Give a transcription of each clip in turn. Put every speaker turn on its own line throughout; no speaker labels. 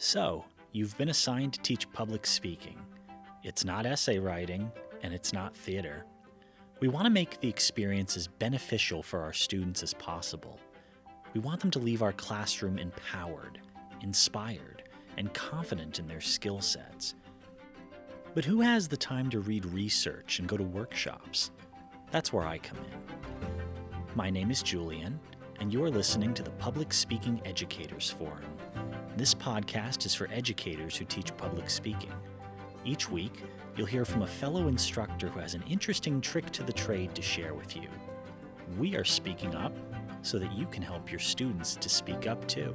So, you've been assigned to teach public speaking. It's not essay writing, and it's not theater. We want to make the experience as beneficial for our students as possible. We want them to leave our classroom empowered, inspired, and confident in their skill sets. But who has the time to read research and go to workshops? That's where I come in. My name is Julian, and you're listening to the Public Speaking Educators Forum. This podcast is for educators who teach public speaking. Each week, you'll hear from a fellow instructor who has an interesting trick to the trade to share with you. We are speaking up so that you can help your students to speak up too.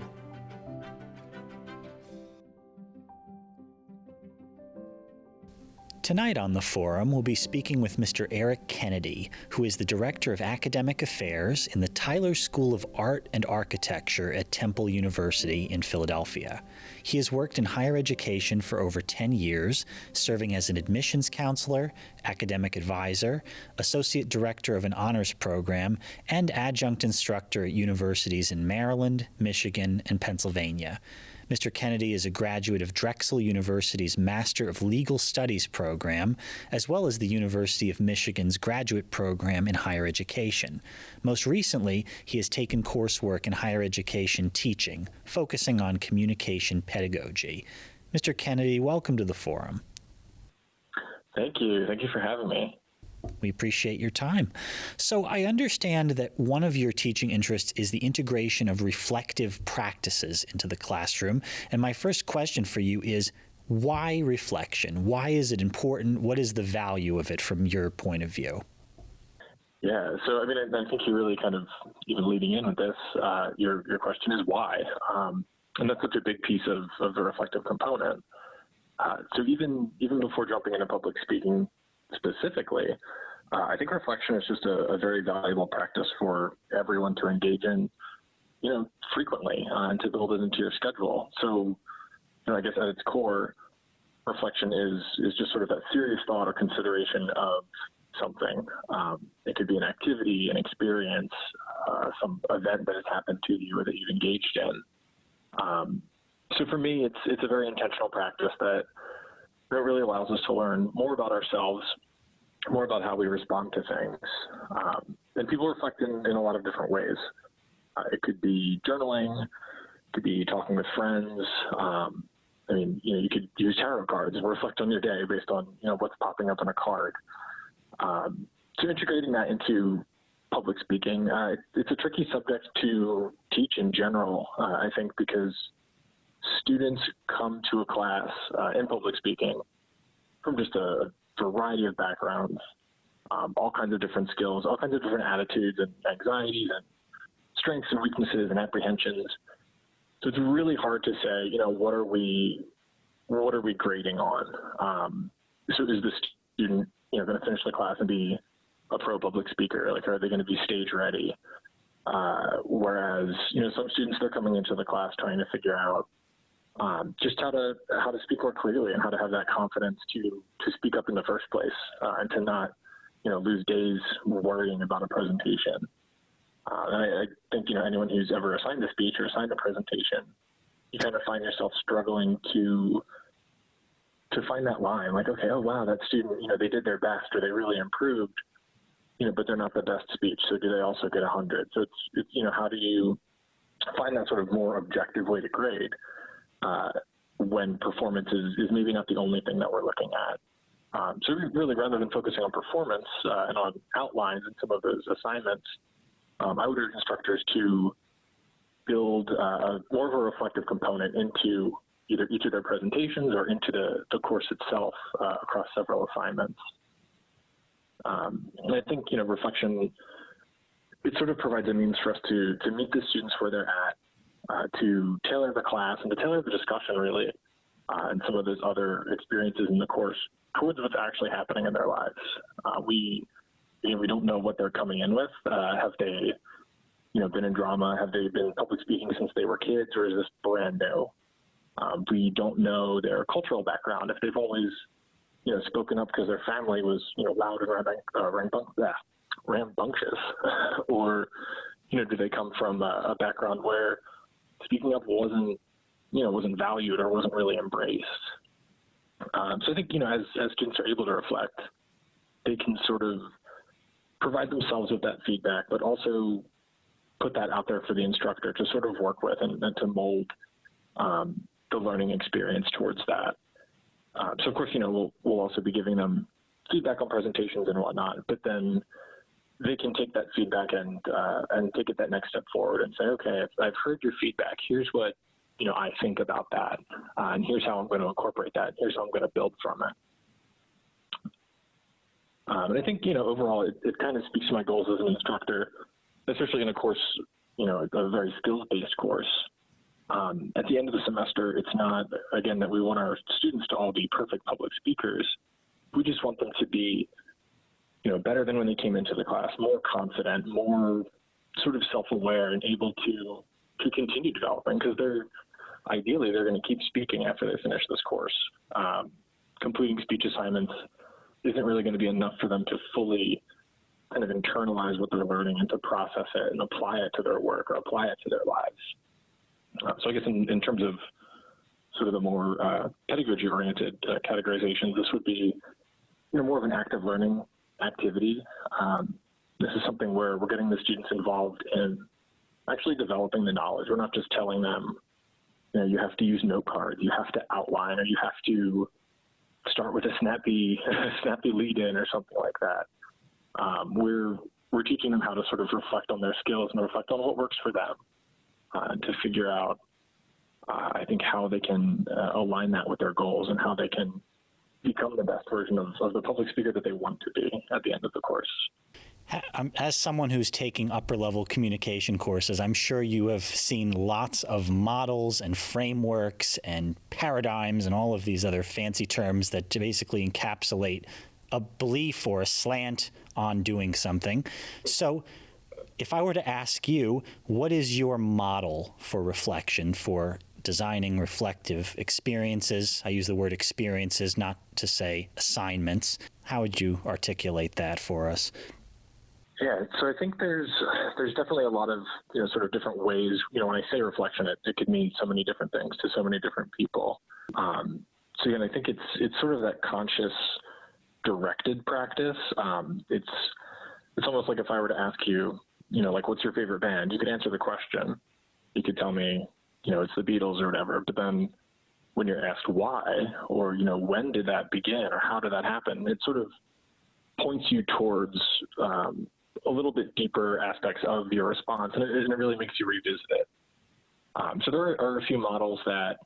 Tonight on the forum, we'll be speaking with Mr. Eric Kennedy, who is the Director of Academic Affairs in the Tyler School of Art and Architecture at Temple University in Philadelphia. He has worked in higher education for over 10 years, serving as an admissions counselor, academic advisor, associate director of an honors program, and adjunct instructor at universities in Maryland, Michigan, and Pennsylvania. Mr. Kennedy is a graduate of Drexel University's Master of Legal Studies program, as well as the University of Michigan's graduate program in higher education. Most recently, he has taken coursework in higher education teaching, focusing on communication pedagogy. Mr. Kennedy, welcome to the forum.
Thank you. Thank you for having me.
We appreciate your time. So I understand that one of your teaching interests is the integration of reflective practices into the classroom. And my first question for you is, why reflection? Why is it important? What is the value of it from your point of view?
Yeah, so I think you're really kind of even leading in with this. Your question is why, and that's such a big piece of the reflective component. So even before jumping into public speaking specifically, I think reflection is just a very valuable practice for everyone to engage in, frequently, and to build it into your schedule. So, I guess at its core, reflection is just sort of that serious thought or consideration of something. It could be an activity, an experience, some event that has happened to you or that you've engaged in. So for me, it's a very intentional practice that really allows us to learn more about ourselves, more about how we respond to things. And people reflect in a lot of different ways. It could be journaling, it could be talking with friends. You could use tarot cards and reflect on your day based on, what's popping up on a card. So integrating that into public speaking, it's a tricky subject to teach in general, I think, because students come to a class in public speaking from just a variety of backgrounds, all kinds of different skills, all kinds of different attitudes and anxieties and strengths and weaknesses and apprehensions. So it's really hard to say, what are we grading on? So is the student, going to finish the class and be a pro public speaker? Like, are they going to be stage ready? Whereas, some students, they're coming into the class trying to figure out just how to speak more clearly and how to have that confidence to speak up in the first place, and to not, lose days worrying about a presentation. And I think, anyone who's ever assigned a speech or assigned a presentation, you kind of find yourself struggling to find that line. Like, okay, oh wow, that student, they did their best or they really improved, but they're not the best speech. So do they also get 100? So it's how do you find that sort of more objective way to grade? When performance is maybe not the only thing that we're looking at. So really, rather than focusing on performance and on outlines and some of those assignments, I would urge instructors to build more of a reflective component into either each of their presentations or into the course itself across several assignments. And I think, reflection, it sort of provides a means for us to meet the students where they're at, to tailor the class and to tailor the discussion, really, and some of those other experiences in the course towards what's actually happening in their lives. We don't know what they're coming in with. Have they, been in drama? Have they been public speaking since they were kids, or is this brand new? We don't know their cultural background. If they've always, spoken up because their family was, loud and rambunctious, or, do they come from a background where speaking up wasn't wasn't valued or wasn't really embraced. So I think, as students are able to reflect, they can sort of provide themselves with that feedback, but also put that out there for the instructor to sort of work with and to mold the learning experience towards that. So of course, we'll also be giving them feedback on presentations and whatnot, but then they can take that feedback and take it that next step forward and say, okay, I've heard your feedback. Here's what I think about that, and here's how I'm going to incorporate that. Here's how I'm going to build from it. And I think overall, it kind of speaks to my goals as an instructor, especially in a course, a very skills-based course. At the end of the semester, it's not, again, that we want our students to all be perfect public speakers. We just want them to be, better than when they came into the class, more confident, more sort of self-aware and able to continue developing, because ideally they're going to keep speaking after they finish this course. Completing speech assignments isn't really going to be enough for them to fully kind of internalize what they're learning and to process it and apply it to their work or apply it to their lives. So I guess in terms of sort of the more pedagogy-oriented categorizations, this would be more of an active learning activity. This is something where we're getting the students involved in actually developing the knowledge. We're not just telling them, you have to use note cards, you have to outline, or you have to start with a snappy lead in or something like that. We're teaching them how to sort of reflect on their skills and reflect on what works for them, to figure out, I think, how they can align that with their goals and how they can become the best version of the public speaker that they want to be at the end of the course.
As someone who's taking upper-level communication courses, I'm sure you have seen lots of models and frameworks and paradigms and all of these other fancy terms that basically encapsulate a belief or a slant on doing something. So if I were to ask you, what is your model for reflection, for designing reflective experiences? I use the word experiences, not to say assignments. How would you articulate that for us?
Yeah, so I think there's definitely a lot of sort of different ways. When I say reflection, it could mean so many different things to so many different people. So again, I think it's sort of that conscious, directed practice. It's almost like if I were to ask you, like, what's your favorite band? You could answer the question. You could tell me, it's the Beatles or whatever. But then when you're asked why, or when did that begin, or how did that happen, it sort of points you towards a little bit deeper aspects of your response, and it really makes you revisit it. So there are a few models that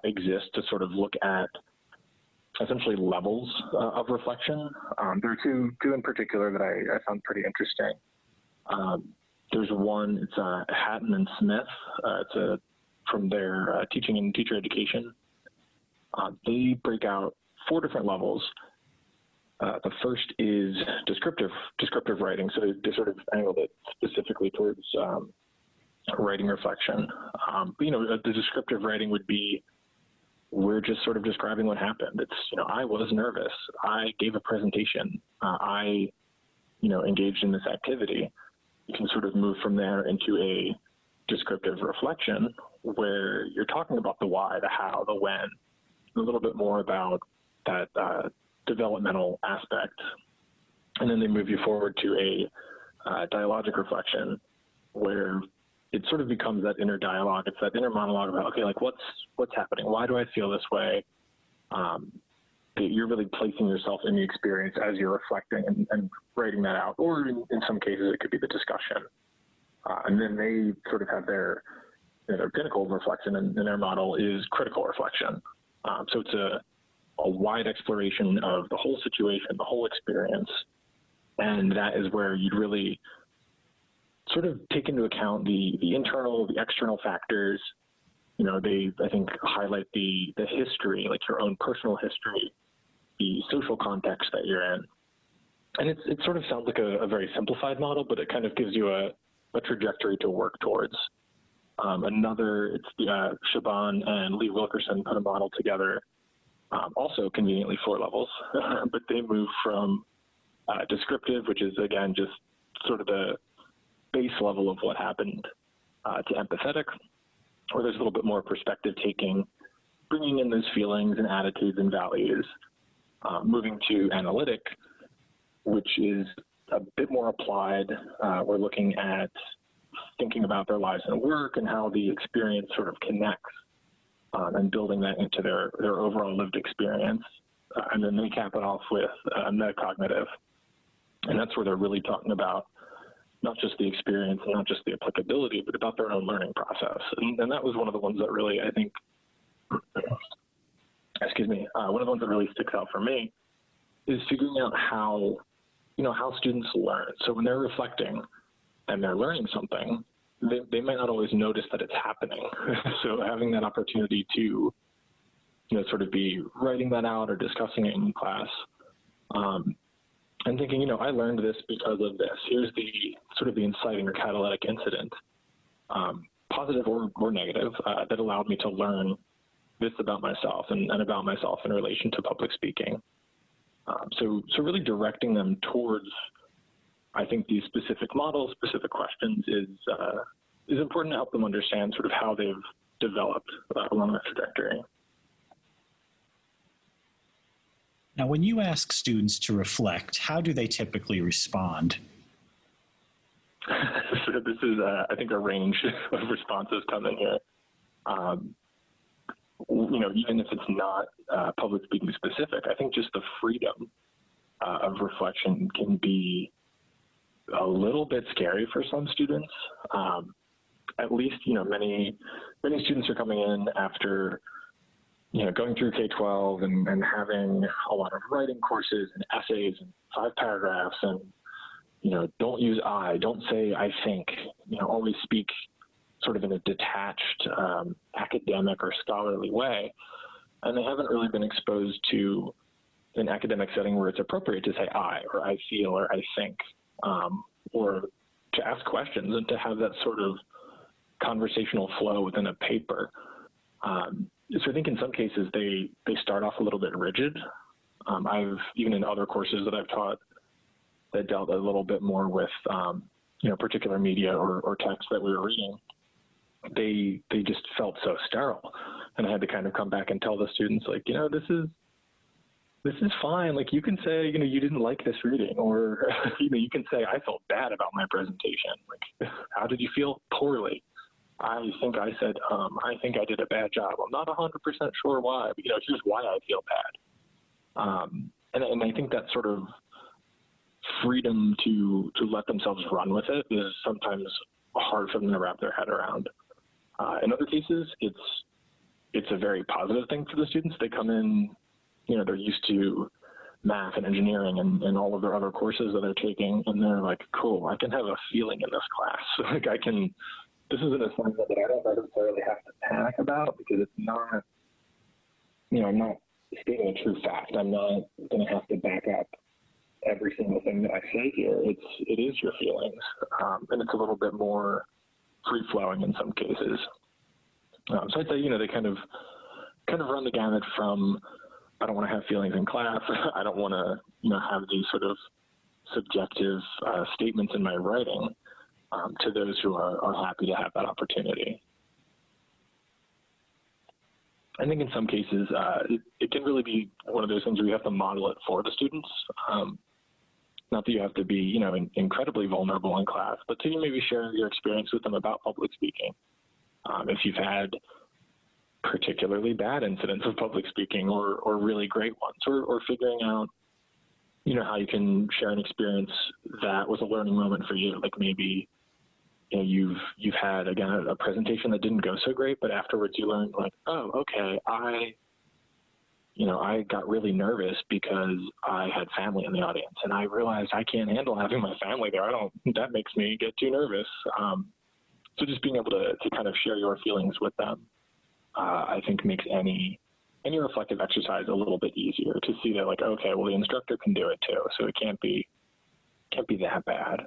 exist to sort of look at essentially levels of reflection. There are two in particular that I found pretty interesting. There's one, it's Hatton and Smith. It's from their teaching and teacher education. They break out 4 different levels. The first is descriptive writing, so they sort of angled it specifically towards writing reflection. But, the descriptive writing would be, we're just sort of describing what happened. It's, I was nervous. I gave a presentation. I, engaged in this activity. You can sort of move from there into a descriptive reflection where you're talking about the why, the how, the when, a little bit more about that developmental aspect. And then they move you forward to a dialogic reflection where it sort of becomes that inner dialogue. It's that inner monologue about, okay, like what's happening? Why do I feel this way? You're really placing yourself in the experience as you're reflecting and writing that out. Or in some cases, it could be the discussion. And then they sort of have their pinnacle of reflection, and their model is critical reflection. So it's a wide exploration of the whole situation, the whole experience. And that is where you'd really sort of take into account the internal, the external factors. They, I think, highlight the history, like your own personal history, the social context that you're in. And it sort of sounds like a very simplified model, but it kind of gives you a trajectory to work towards. It's Shaban and Lee Wilkerson put a model together, also conveniently 4 levels, but they move from descriptive, which is, again, just sort of the base level of what happened, to empathetic, where there's a little bit more perspective taking, bringing in those feelings and attitudes and values. Moving to analytic, which is a bit more applied. We're looking at thinking about their lives and work and how the experience sort of connects, and building that into their overall lived experience. And then they cap it off with metacognitive. And that's where they're really talking about not just the experience and not just the applicability, but about their own learning process. And that was one of the ones that really, I think, one of the ones that really sticks out for me is figuring out how students learn. So when they're reflecting and they're learning something, they might not always notice that it's happening. So having that opportunity to, sort of be writing that out or discussing it in class, and thinking, I learned this because of this. Here's the sort of the inciting or catalytic incident, positive or negative, that allowed me to learn this about myself and about myself in relation to public speaking. So really directing them towards, I think, these specific models, specific questions is important to help them understand sort of how they've developed along that trajectory.
Now, when you ask students to reflect, how do they typically respond?
So this is, I think, a range of responses come in here. Even if it's not public speaking specific, I think just the freedom of reflection can be a little bit scary for some students. At least, many students are coming in after, going through K-12 and having a lot of writing courses and essays and 5 paragraphs and, don't use I, don't say I think, always speak sort of in a detached academic or scholarly way. And they haven't really been exposed to an academic setting where it's appropriate to say I, or I feel, or I think, or to ask questions and to have that sort of conversational flow within a paper. So I think in some cases they start off a little bit rigid. I've, even in other courses that I've taught that dealt a little bit more with, particular media or text that we were reading, they just felt so sterile. And I had to kind of come back and tell the students, like, this is fine. Like, you can say, you didn't like this reading, or, you can say, I felt bad about my presentation. Like, how did you feel? Poorly. I think I said, I think I did a bad job. I'm not 100% sure why, but, here's why I feel bad. And I think that sort of freedom to let themselves run with it is sometimes hard for them to wrap their head around. In other cases, it's a very positive thing for the students. They come in, they're used to math and engineering and all of their other courses that they're taking, and they're like, cool, I can have a feeling in this class. Like, this is an assignment that I don't necessarily have to panic about because it's not, I'm not stating a true fact. I'm not going to have to back up every single thing that I say here. It is your feelings, and it's a little bit more free-flowing in some cases. So I'd say, they kind of run the gamut from, I don't want to have feelings in class. I don't want to, have these sort of subjective statements in my writing, to those who are happy to have that opportunity. I think in some cases, it can really be one of those things where you have to model it for the students. Not that you have to be, incredibly vulnerable in class, but to maybe share your experience with them about public speaking. If you've had particularly bad incidents of public speaking or really great ones, or figuring out, how you can share an experience that was a learning moment for you. Like maybe, you've had, again, a presentation that didn't go so great, but afterwards you learned, like, oh, okay, I got really nervous because I had family in the audience, and I realized I can't handle having my family there. That makes me get too nervous. So just being able to kind of share your feelings with them, I think makes any reflective exercise a little bit easier to see that, like, okay, well, the instructor can do it too, so it can't be that bad.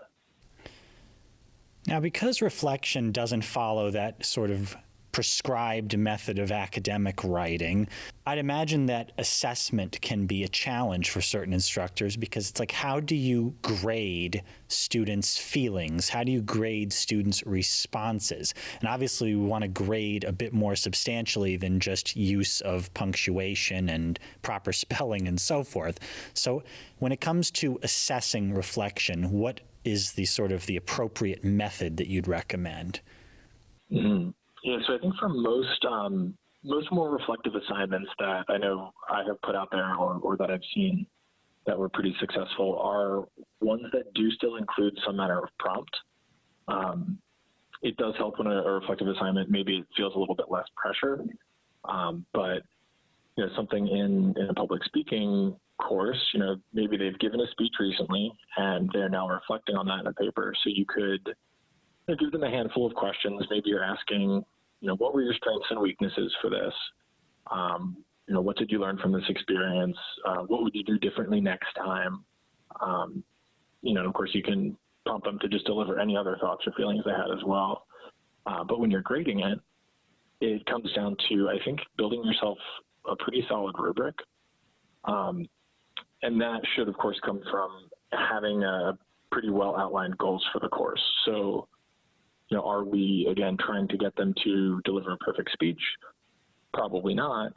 Now, because reflection doesn't follow that sort of prescribed method of academic writing. I'd imagine that assessment can be a challenge for certain instructors because it's like, how do you grade students' feelings? How do you grade students' responses? And obviously, we want to grade a bit more substantially than just use of punctuation and proper spelling and so forth. So when it comes to assessing reflection, what is the appropriate method that you'd recommend?
Mm-hmm. Yeah, so I think for most more reflective assignments that I know I have put out there or that I've seen that were pretty successful are ones that do still include some manner of prompt. It does help when a reflective assignment, maybe it feels a little bit less pressure, but something in a public speaking course, maybe they've given a speech recently and they're now reflecting on that in a paper. So you could give them a handful of questions. Maybe you're asking, what were your strengths and weaknesses for this? What did you learn from this experience? What would you do differently next time? Of course, you can prompt them to just deliver any other thoughts or feelings they had as well. But when you're grading it, it comes down to, I think, building yourself a pretty solid rubric. And that should, of course, come from having a pretty well outlined goals for the course. So, are we, again, trying to get them to deliver a perfect speech? Probably not.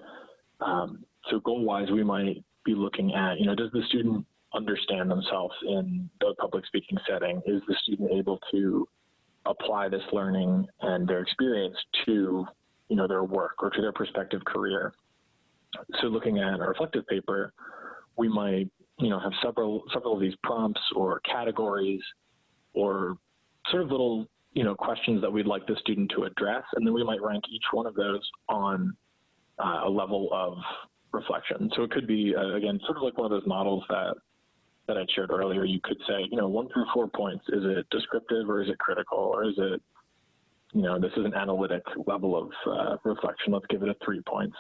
So goal-wise, we might be looking at, does the student understand themselves in the public speaking setting? Is the student able to apply this learning and their experience to, their work or to their prospective career? So looking at a reflective paper, we might, have several of these prompts or categories or sort of little questions that we'd like the student to address, and then we might rank each one of those on a level of reflection. So it could be, again, sort of like one of those models that I shared earlier. You could say, 1 through 4 points. Is it descriptive or is it critical? Or is it, this is an analytic level of reflection. Let's give it a 3 points.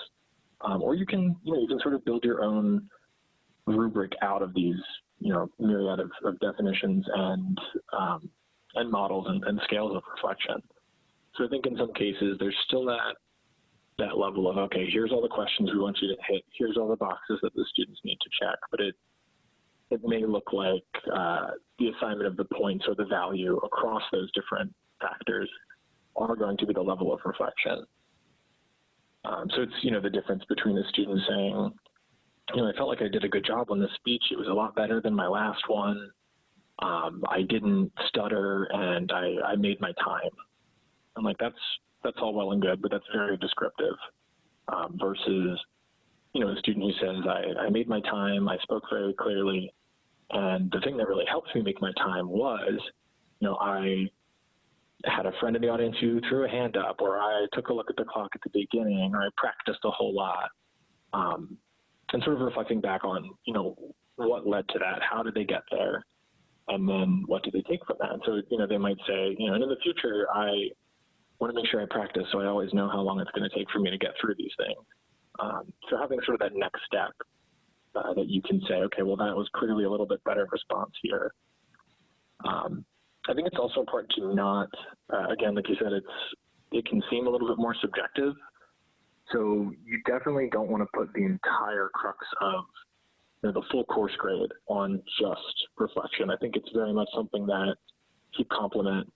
Or you can sort of build your own rubric out of these, myriad of definitions and models and scales of reflection. So I think in some cases there's still that level of, okay, here's all the questions we want you to hit, here's all the boxes that the students need to check, but it may look like the assignment of the points or the value across those different factors are going to be the level of reflection. So it's, the difference between the student saying, I felt like I did a good job on this speech. It was a lot better than my last one. I didn't stutter and I made my time. I'm like, that's all well and good, but that's very descriptive versus, a student who says, I made my time, I spoke very clearly, and the thing that really helped me make my time was, I had a friend in the audience who threw a hand up, or I took a look at the clock at the beginning, or I practiced a whole lot. And sort of reflecting back on, what led to that? How did they get there? And then what did they take from that? So, they might say, in the future, I want to make sure I practice so I always know how long it's going to take for me to get through these things. So having sort of that next step that you can say, okay, well, that was clearly a little bit better response here. I think it's also important to not, again, like you said, it can seem a little bit more subjective. So you definitely don't want to put the entire crux of the full course grade on just reflection. I think it's very much something that should complement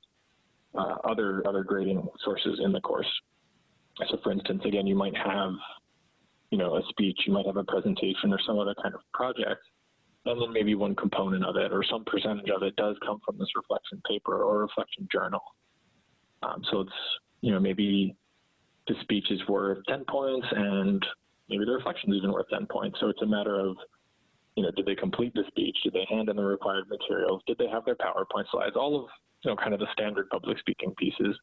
other grading sources in the course. So for instance, again, you might have, a speech, you might have a presentation or some other kind of project, and then maybe one component of it or some percentage of it does come from this reflection paper or reflection journal. So it's, maybe the speech is worth 10 points and maybe the reflection is even worth 10 points. So it's a matter of, did they complete the speech? Did they hand in the required materials? Did they have their PowerPoint slides? All of, kind of the standard public speaking pieces,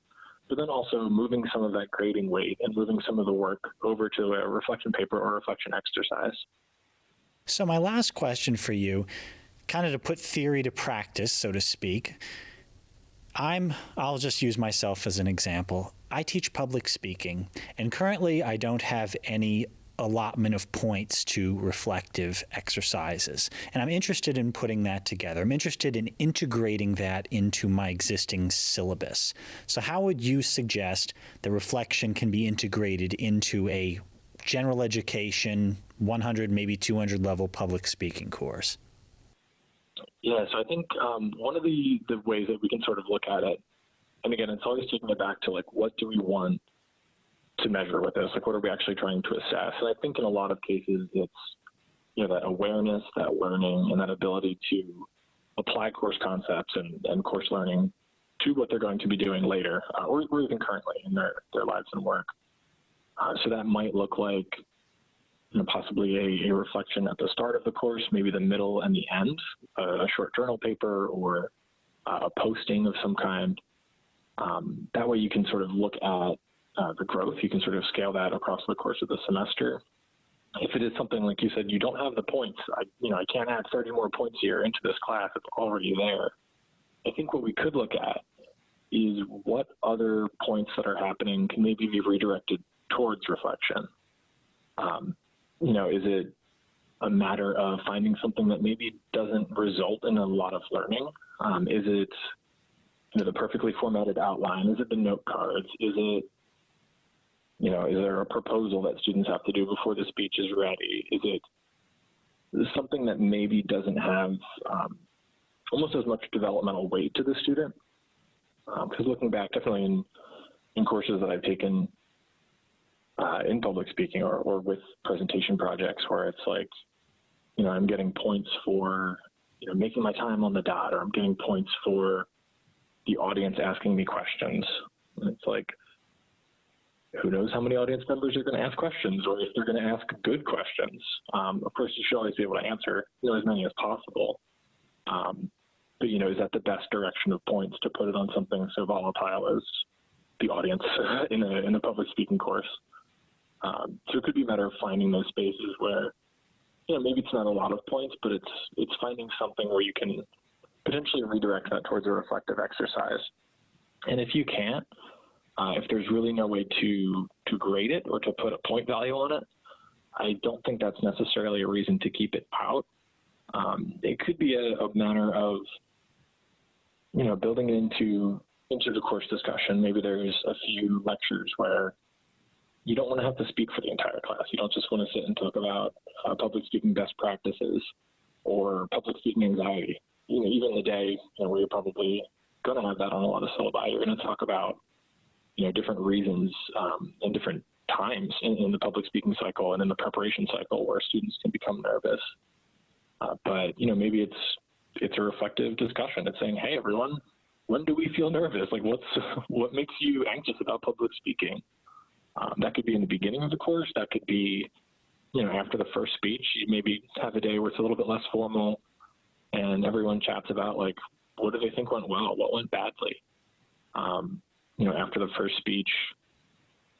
but then also moving some of that grading weight and moving some of the work over to a reflection paper or reflection exercise.
So my last question for you, kind of to put theory to practice, so to speak, I'll just use myself as an example. I teach public speaking, and currently I don't have any allotment of points to reflective exercises. And I'm interested in putting that together. I'm interested in integrating that into my existing syllabus. So how would you suggest that reflection can be integrated into a general education 100, maybe 200 level public speaking course?
Yeah, so I think one of the ways that we can sort of look at it, and again, it's always taking it back to like, what do we want to measure with this? Like, what are we actually trying to assess? And I think in a lot of cases, it's, that awareness, that learning, and that ability to apply course concepts and course learning to what they're going to be doing later, or even currently in their lives and work. So that might look like possibly a reflection at the start of the course, maybe the middle and the end, a short journal paper or a posting of some kind. That way you can sort of look at the growth. You can sort of scale that across the course of the semester. If it is something like you said, you don't have the points, I can't add 30 more points here into this class, it's already there. I think what we could look at is what other points that are happening can maybe be redirected towards reflection. Is it a matter of finding something that maybe doesn't result in a lot of learning? Is it the perfectly formatted outline? Is it the note cards? Is it, is there a proposal that students have to do before the speech is ready? Is it something that maybe doesn't have almost as much developmental weight to the student? Because looking back, definitely in courses that I've taken in public speaking or with presentation projects where it's like, I'm getting points for, making my time on the dot, or I'm getting points for the audience asking me questions. And it's like, who knows how many audience members are going to ask questions, or if they're going to ask good questions. Of course, you should always be able to answer as many as possible. But, is that the best direction of points to put it on something so volatile as the audience in a public speaking course? So it could be a matter of finding those spaces where, maybe it's not a lot of points, but it's finding something where you can potentially redirect that towards a reflective exercise. And if you can't, if there's really no way to grade it or to put a point value on it, I don't think that's necessarily a reason to keep it out. It could be a matter of, building it into the course discussion. Maybe there's a few lectures where you don't want to have to speak for the entire class. You don't just want to sit and talk about public speaking best practices or public speaking anxiety. Even the day where you're probably going to have that on a lot of syllabi, you're going to talk about different reasons and different times in the public speaking cycle and in the preparation cycle where students can become nervous. But maybe it's a reflective discussion. It's saying, hey, everyone, when do we feel nervous? Like, what makes you anxious about public speaking? That could be in the beginning of the course. That could be, after the first speech. You maybe have a day where it's a little bit less formal and everyone chats about, like, what do they think went well? What went badly? After the first speech,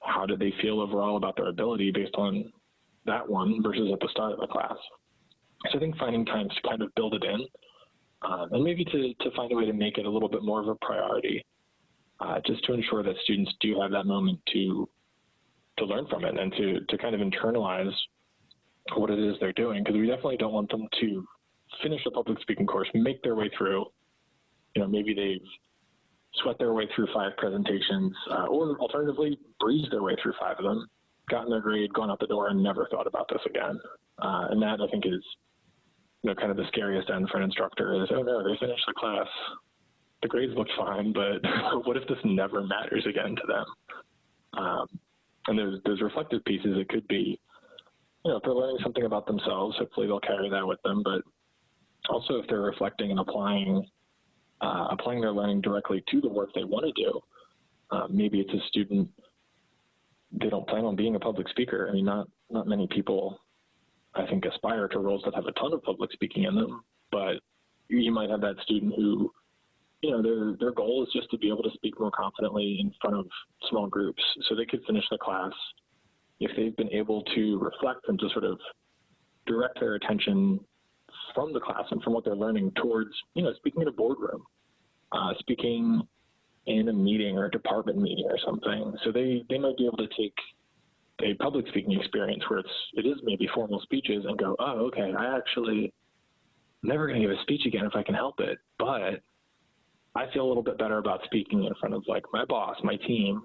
how did they feel overall about their ability based on that one versus at the start of the class? So I think finding times to kind of build it in and maybe to find a way to make it a little bit more of a priority, just to ensure that students do have that moment to learn from it and to kind of internalize what it is they're doing, because we definitely don't want them to finish the public speaking course, make their way through, maybe they've sweat their way through 5 presentations, or alternatively breeze their way through 5 of them, gotten their grade, gone out the door, and never thought about this again. And that, I think, is kind of the scariest end for an instructor is, oh no, they finished the class, the grades look fine, but what if this never matters again to them? And there's reflective pieces. It could be, if they're learning something about themselves, hopefully they'll carry that with them, but also if they're reflecting and applying their learning directly to the work they want to do. Maybe it's a student, they don't plan on being a public speaker. I mean, not many people, I think, aspire to roles that have a ton of public speaking in them, but you might have that student who, their goal is just to be able to speak more confidently in front of small groups. So they could finish the class if they've been able to reflect and to sort of direct their attention from the class and from what they're learning towards, speaking in a boardroom, speaking in a meeting or a department meeting or something. So they might be able to take a public speaking experience where it is maybe formal speeches and go, oh, okay, I actually never going to give a speech again if I can help it. But I feel a little bit better about speaking in front of like my boss, my team,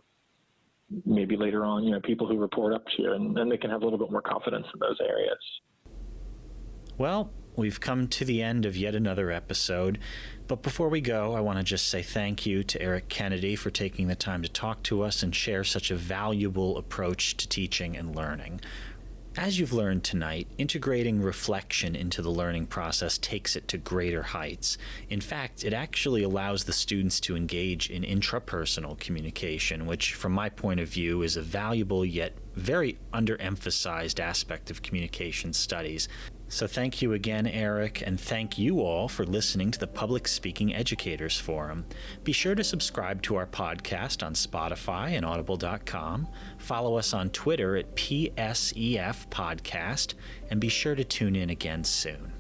maybe later on, people who report up to you, and then they can have a little bit more confidence in those areas.
Well, we've come to the end of yet another episode, but before we go, I want to just say thank you to Eric Kennedy for taking the time to talk to us and share such a valuable approach to teaching and learning. As you've learned tonight, integrating reflection into the learning process takes it to greater heights. In fact, it actually allows the students to engage in intrapersonal communication, which, from my point of view, is a valuable yet very underemphasized aspect of communication studies. So thank you again, Eric, and thank you all for listening to the Public Speaking Educators Forum. Be sure to subscribe to our podcast on Spotify and Audible.com. Follow us on Twitter at PSEF Podcast, and be sure to tune in again soon.